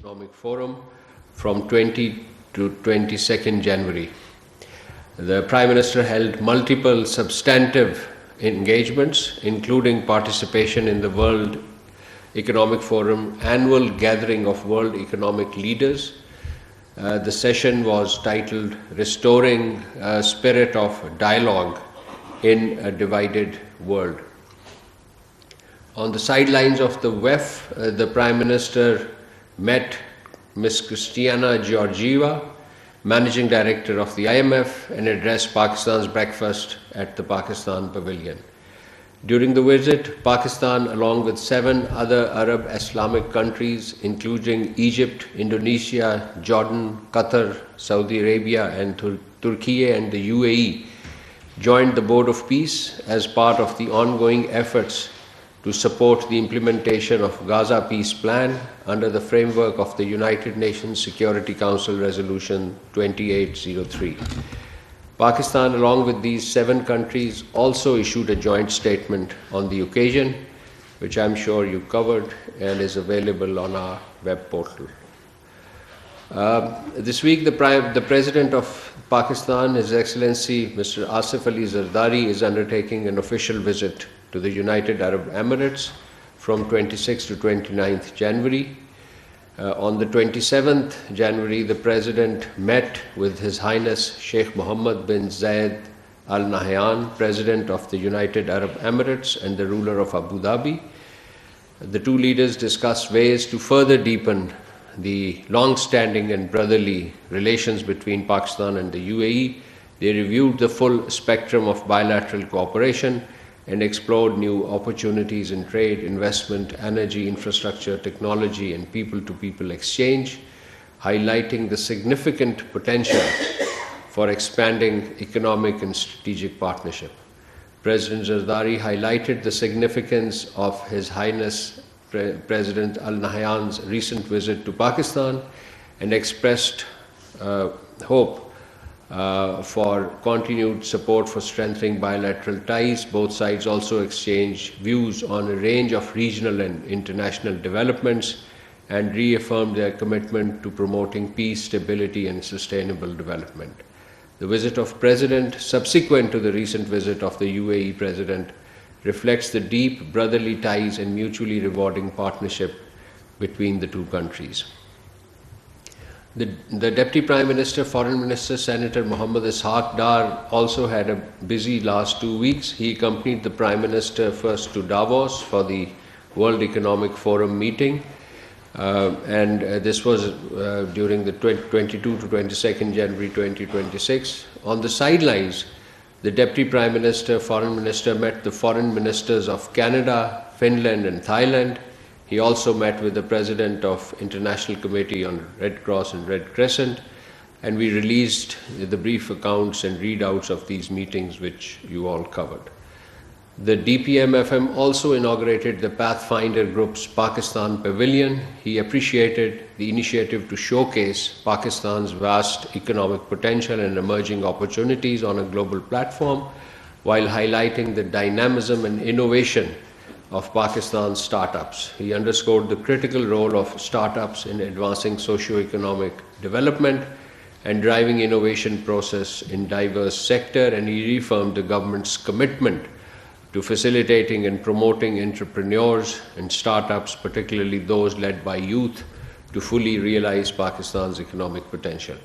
Economic Forum from 20 to 22nd January. The Prime Minister held multiple substantive engagements, including participation in the World Economic Forum annual gathering of world economic leaders. The session was titled Restoring a Spirit of Dialogue in a Divided World. On the sidelines of the WEF, the Prime Minister met Ms. Kristalina Georgieva, Managing Director of the IMF, and addressed Pakistan's breakfast at the Pakistan Pavilion. During the visit, Pakistan, along with 7 other Arab Islamic countries, including Egypt, Indonesia, Jordan, Qatar, Saudi Arabia, and Turkey and the UAE, joined the Board of Peace as part of the ongoing efforts to support the implementation of Gaza Peace Plan under the framework of the United Nations Security Council Resolution 2803. Pakistan, along with these 7 countries, also issued a joint statement on the occasion, which I'm sure you covered and is available on our web portal. This week, the President of Pakistan, His Excellency Mr. Asif Ali Zardari, is undertaking an official visit to the United Arab Emirates from 26th to 29th January. On the 27th January, the President met with His Highness Sheikh Mohammed bin Zayed Al Nahyan, President of the United Arab Emirates and the ruler of Abu Dhabi. The two leaders discussed ways to further deepen the long-standing and brotherly relations between Pakistan and the UAE. They reviewed the full spectrum of bilateral cooperation and explored new opportunities in trade, investment, energy, infrastructure, technology, and people-to-people exchange, highlighting the significant potential for expanding economic and strategic partnership. President Zardari highlighted the significance of His Highness President Al Nahyan's recent visit to Pakistan and expressed hope for continued support for strengthening bilateral ties. Both sides also exchanged views on a range of regional and international developments and reaffirmed their commitment to promoting peace, stability, and sustainable development. The visit of President, subsequent to the recent visit of the UAE President, reflects the deep brotherly ties and mutually rewarding partnership between the two countries. The Deputy Prime Minister, Foreign Minister, Senator Mohammed Ishaq Dar, also had a busy last 2 weeks. He accompanied the Prime Minister first to Davos for the World Economic Forum meeting, and this was during the 22 to 22nd January 2026. On the sidelines, the Deputy Prime Minister, Foreign Minister, met the Foreign Ministers of Canada, Finland, and Thailand. He also met with the President of International Committee on Red Cross and Red Crescent, and we released the brief accounts and readouts of these meetings, which you all covered. The DPMFM also inaugurated the Pathfinder Group's Pakistan Pavilion. He appreciated the initiative to showcase Pakistan's vast economic potential and emerging opportunities on a global platform, while highlighting the dynamism and innovation of Pakistan's startups. He underscored the critical role of startups in advancing socio-economic development and driving innovation process in diverse sector, and he reaffirmed the government's commitment to facilitating and promoting entrepreneurs and startups, particularly those led by youth, to fully realize Pakistan's economic potential.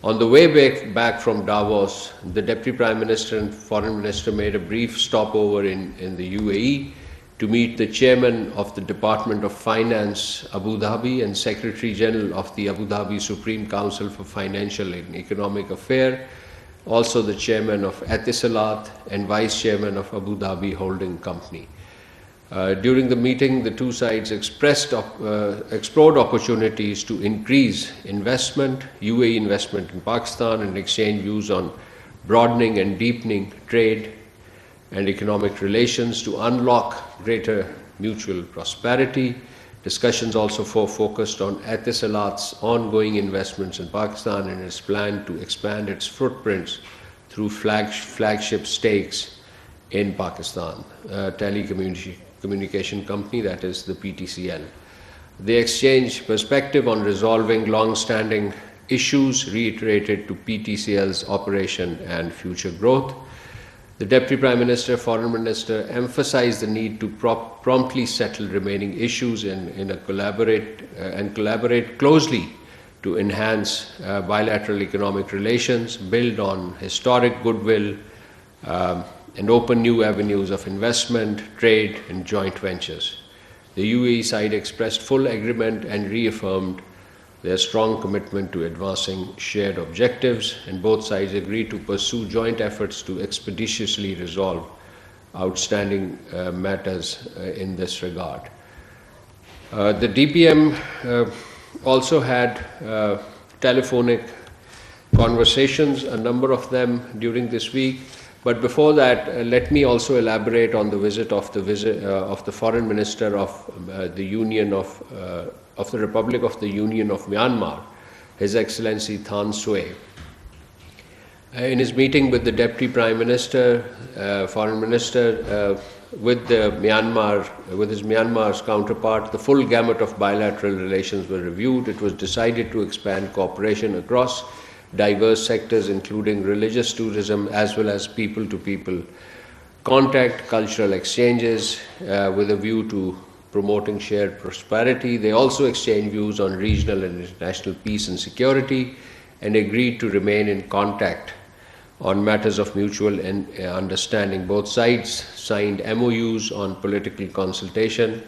On the way back from Davos, the Deputy Prime Minister and Foreign Minister made a brief stopover in the UAE to meet the Chairman of the Department of Finance, Abu Dhabi, and Secretary General of the Abu Dhabi Supreme Council for Financial and Economic Affairs, also the Chairman of Etisalat and Vice Chairman of Abu Dhabi Holding Company. During the meeting, the two sides explored opportunities to increase investment, UAE investment in Pakistan, and exchange views on broadening and deepening trade and economic relations to unlock greater mutual prosperity. Discussions also focused on Etisalat's ongoing investments in Pakistan and its plan to expand its footprints through flagship stakes in Pakistan, telecommunication company, that is the PTCL. They exchanged perspective on resolving long-standing issues reiterated to PTCL's operation and future growth. The Deputy Prime Minister, Foreign Minister emphasized the need to promptly settle remaining issues and collaborate closely to enhance bilateral economic relations, build on historic goodwill, and open new avenues of investment, trade, and joint ventures. The UAE side expressed full agreement and reaffirmed their strong commitment to advancing shared objectives, and both sides agreed to pursue joint efforts to expeditiously resolve outstanding matters in this regard. The DPM also had telephonic conversations, a number of them during this week. But before that, let me also elaborate on the visit of the Foreign Minister of the Republic of the Union of Myanmar, His Excellency Than Swe. In his meeting with the Deputy Prime Minister, Foreign Minister, with his Myanmar's counterpart, the full gamut of bilateral relations were reviewed. It was decided to expand cooperation across diverse sectors, including religious tourism as well as people-to-people contact, cultural exchanges, with a view to promoting shared prosperity. They also exchanged views on regional and international peace and security and agreed to remain in contact on matters of mutual understanding. Both sides signed MOUs on political consultation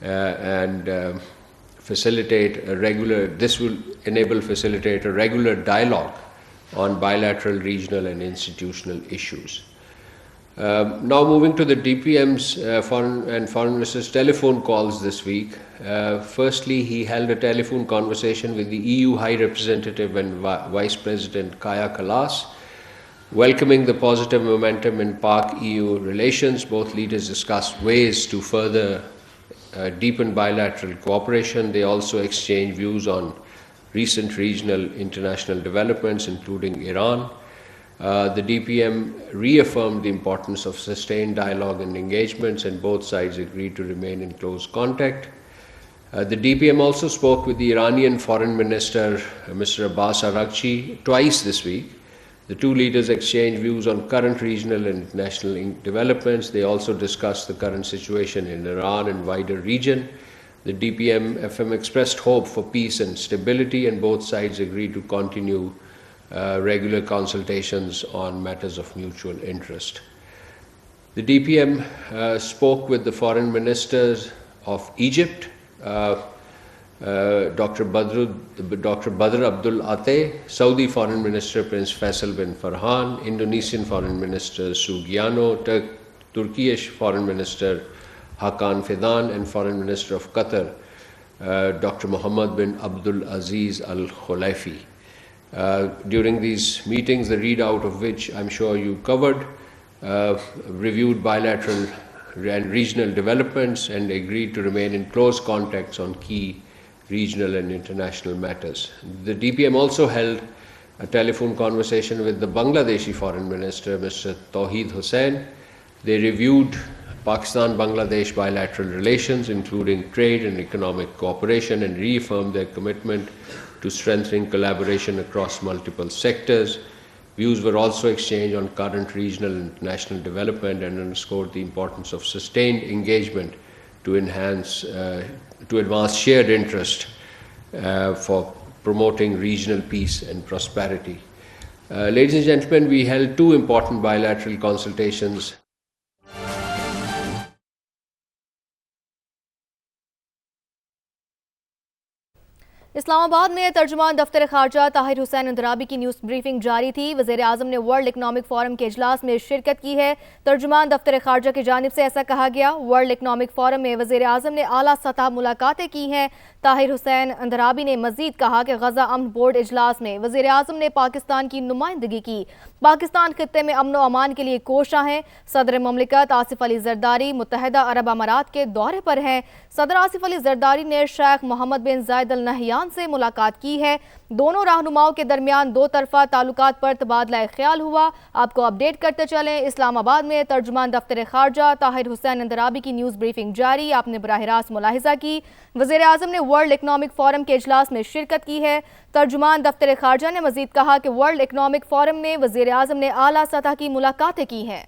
and facilitate a regular dialogue on bilateral, regional and institutional issues. Now moving to the DPM's Foreign Minister's telephone calls this week. Firstly, he held a telephone conversation with the EU High Representative and Vice President Kaya Kallas. Welcoming the positive momentum in Pak-EU relations, both leaders discussed ways to further deepen bilateral cooperation. They also exchanged views on recent regional international developments, including Iran. The DPM reaffirmed the importance of sustained dialogue and engagements, and both sides agreed to remain in close contact. The DPM also spoke with the Iranian Foreign Minister, Mr. Abbas Araghchi, twice this week. The two leaders exchanged views on current regional and international developments. They also discussed the current situation in Iran and wider region. The DPM-FM expressed hope for peace and stability, and both sides agreed to continue regular consultations on matters of mutual interest. The DPM spoke with the foreign ministers of Egypt, Dr. Badr Abdul Ateh, Saudi Foreign Minister Prince Faisal bin Farhan, Indonesian Foreign Minister Sugiarno, Turkish Foreign Minister Hakan Fidan, and Foreign Minister of Qatar, Dr. Mohammed bin Abdul Aziz Al Khulaifi. During these meetings, the readout of which I'm sure you covered, reviewed bilateral and regional developments and agreed to remain in close contacts on key regional and international matters. The DPM also held a telephone conversation with the Bangladeshi Foreign Minister, Mr. Tawheed Hussain. They reviewed Pakistan-Bangladesh bilateral relations, including trade and economic cooperation, and reaffirmed their commitment to strengthening collaboration across multiple sectors. Views were also exchanged on current regional and international development and underscored the importance of sustained engagement to advance shared interest for promoting regional peace and prosperity. Ladies and gentlemen, we held two important bilateral consultations. Islamabad में तर्जुमान दफ्तर खारजा ताहिर हुसैन अंदराबी की news briefing जारी थी। वज़ीर आज़म ने world economic forum के इजलास में शिरकत की है। तर्जुमान दफ्तर खारजा की जानिब से ऐसा कहा गया। वर्ल्ड इकनॉमिक फोरम में वज़ीर आज़म ने आला सतह मुलाकातें की हैं। ताहिर हुसैन अंदराबी ने मजीद कहा कि गजा अमन बोर्ड इजलास में वज़ीर आज़म ने पाकिस्तान की नुमाइंदगी की। पाकिस्तान खित्ते में अमन व अमान के लिए कोशा है। सदर ममलिकत आसिफ अली जरदारी मुत्तहिदा अरब अमारात के दौरे पर हैं। सदर आसिफ अली जरदारी ने शेख मोहम्मद बिन जायद अल नहयान ایردوان سے ملاقات کی ہے۔ دونوں رہنماؤں کے درمیان دو طرفہ تعلقات پر تبادلہ خیال ہوا۔ آپ کو اپڈیٹ کرتے چلیں، اسلام آباد میں ترجمان دفتر خارجہ طاہر حسین اندرابی کی نیوز بریفنگ جاری۔ آپ نے براہ راست ملاحظہ کی، وزیر اعظم نے ورلڈ اکنامک فورم کے اجلاس میں شرکت کی ہے۔ ترجمان دفتر خارجہ نے مزید کہا کہ ورلڈ اکنامک فورم میں وزیر اعظم نے اعلیٰ سطح کی ملاقاتیں کی ہیں۔